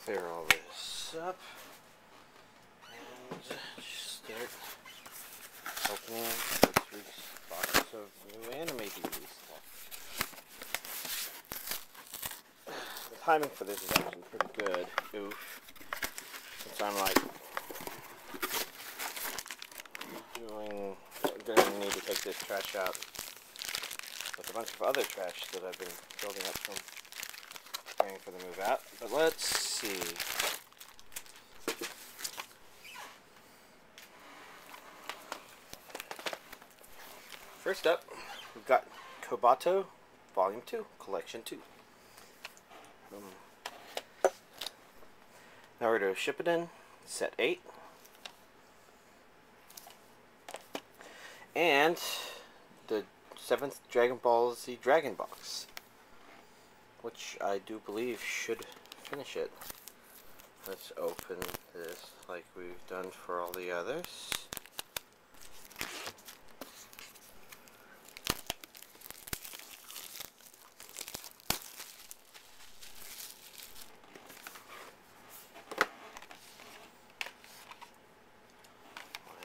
clear all this up and just start opening this week's box of new anime DVD stuff. The timing for this is actually pretty good. Oof. Since I'm like gonna need to take this trash out with a bunch of other trash that I've been building up from preparing for the move out. But let's see. First up, we've got Kobato Volume 2, Collection 2. Naruto Shippuden, Set 8. And the 7th Dragon Ball Z Dragon Box, which I do believe should finish it. Let's open this like we've done for all the others.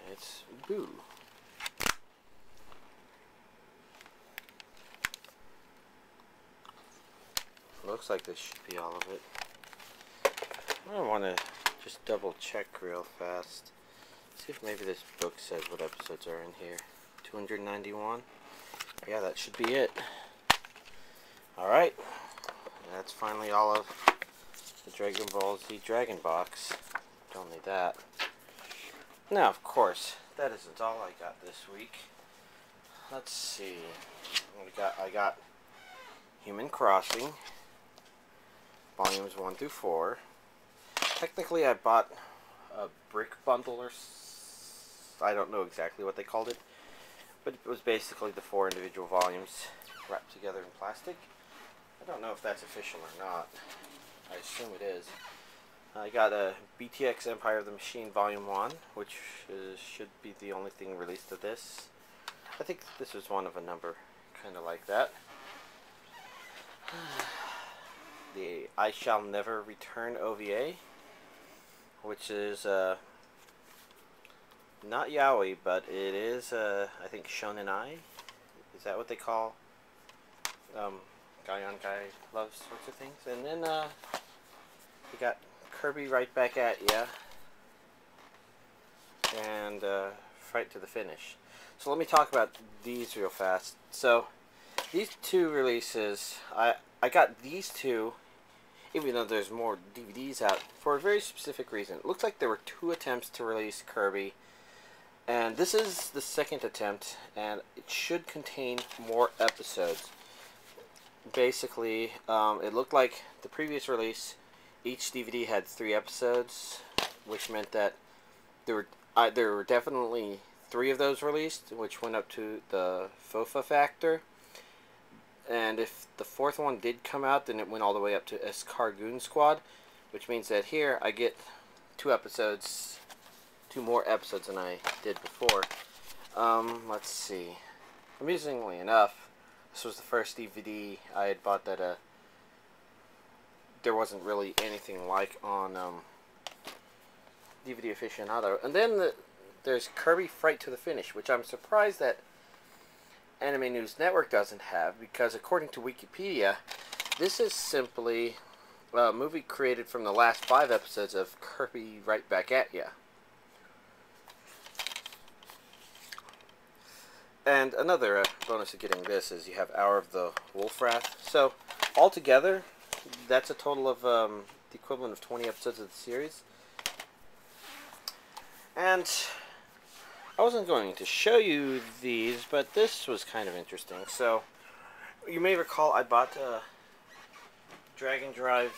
It's Boo. Looks like this should be all of it. I want to just double check real fast. See if maybe this book says what episodes are in here. 291. Yeah, that should be it. Alright. That's finally all of the Dragon Ball Z Dragon Box. Don't need that. Now, of course, that isn't all I got this week. Let's see. I got Human Crossing, Volumes 1 through 4. Technically, I bought a brick bundle, or I don't know exactly what they called it, but it was basically the 4 individual volumes wrapped together in plastic. I don't know if that's official or not. I assume it is. I got a BTX Empire of the Machine Volume 1, which should be the only thing released of this. I think this was one of a number kind of like that. The I Shall Never Return OVA, which is not yaoi, but it is I think shonen ai. Is that what they call guy on guy love sorts of things? And then we got Kirby Right Back At Ya and Fright to the Finish. So let me talk about these real fast. So these two releases, I got these two, even though there's more DVDs out, for a very specific reason. It looks like there were 2 attempts to release Kirby, and this is the 2nd attempt, and it should contain more episodes. Basically, it looked like the previous release, each DVD had 3 episodes, which meant that there were definitely 3 of those released, which went up to the FOFA factor. And if the 4th one did come out, then it went all the way up to Escargoon Squad, which means that here I get 2 more episodes than I did before. Let's see. Amusingly enough, this was the first DVD I had bought that there wasn't really anything like on DVD Aficionado. And then there's Kirby Fright to the Finish, which I'm surprised that Anime News Network doesn't have, because according to Wikipedia, this is simply a movie created from the last 5 episodes of Kirby Right Back At Ya. And another bonus of getting this is you have Hour of the Wolfwrath. So altogether, that's a total of the equivalent of 20 episodes of the series. And I wasn't going to show you these, but this was kind of interesting. So, you may recall I bought Dragon Drive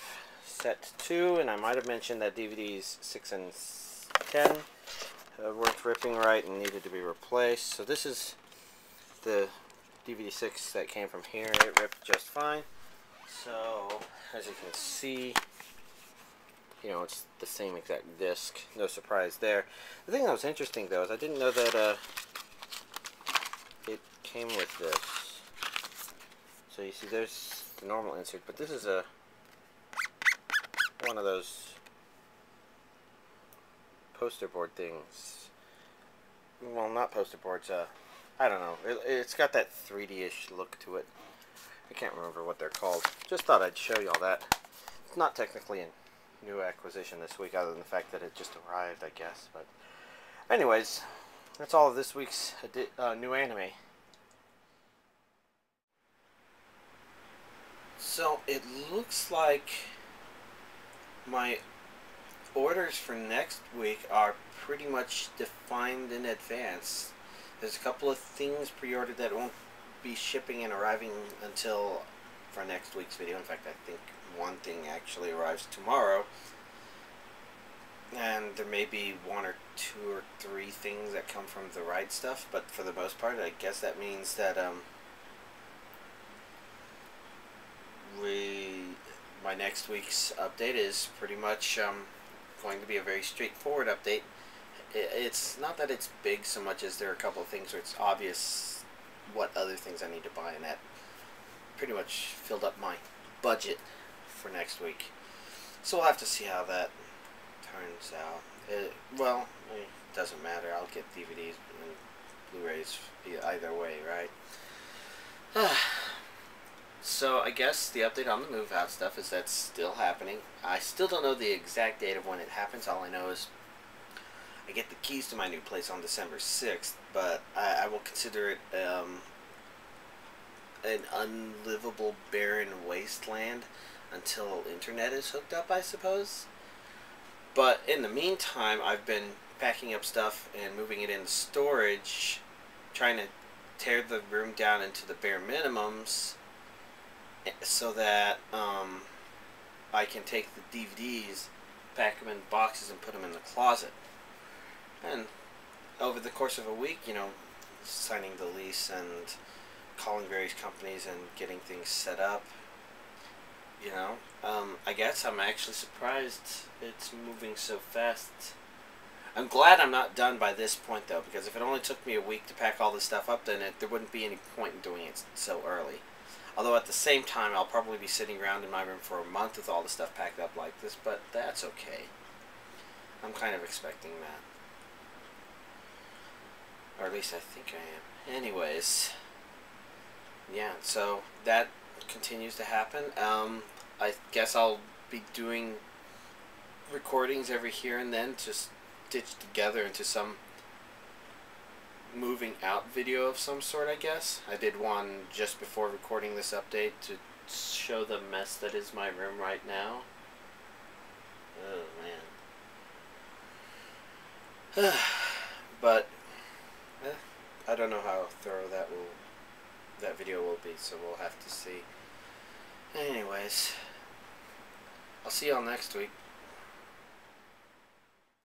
Set 2, and I might have mentioned that DVDs 6 and 10 weren't ripping right and needed to be replaced. So this is the DVD 6 that came from here. It ripped just fine. So, as you can see, you know, it's the same exact disc. No surprise there. The thing that was interesting, though, is I didn't know that it came with this. So you see, there's the normal insert, but this is a one of those poster board things. Well, not poster boards. I don't know. It's got that 3D-ish look to it. I can't remember what they're called. Just thought I'd show y'all that. It's not technically a new acquisition this week, other than the fact that it just arrived, I guess. But anyways, that's all of this week's new anime. So it looks like my orders for next week are pretty much defined in advance. There's a couple of things pre-ordered that won't be shipping and arriving until for next week's video. In fact, I think one thing actually arrives tomorrow. And there may be one or two or three things that come from the right stuff, but for the most part, I guess that means that my next week's update is pretty much going to be a very straightforward update. It's not that it's big so much as there are a couple of things where it's obvious what other things I need to buy, and that pretty much filled up my budget for next week. So we'll have to see how that turns out. Well, it doesn't matter. I'll get DVDs and Blu-rays either way, right? So I guess the update on the move out stuff is that's still happening. I still don't know the exact date of when it happens. All I know is I get the keys to my new place on December 6th, but I will consider it an unlivable barren wasteland until internet is hooked up, I suppose. But in the meantime, I've been packing up stuff and moving it into storage, trying to tear the room down into the bare minimums so that I can take the DVDs, pack them in boxes, and put them in the closet. And over the course of a week, you know, signing the lease and calling various companies and getting things set up, you know, I guess I'm actually surprised it's moving so fast. I'm glad I'm not done by this point, though, because if it only took me a week to pack all this stuff up, then there wouldn't be any point in doing it so early. Although at the same time, I'll probably be sitting around in my room for a month with all the stuff packed up like this, but that's okay. I'm kind of expecting that. Or at least I think I am. Anyways, yeah, so that continues to happen. I guess I'll be doing recordings every here and then to stitch together into some moving out video of some sort, I guess. I did one just before recording this update to show the mess that is my room right now. Oh, man. But I don't know how thorough that video will be, so we'll have to see. Anyways, I'll see y'all next week.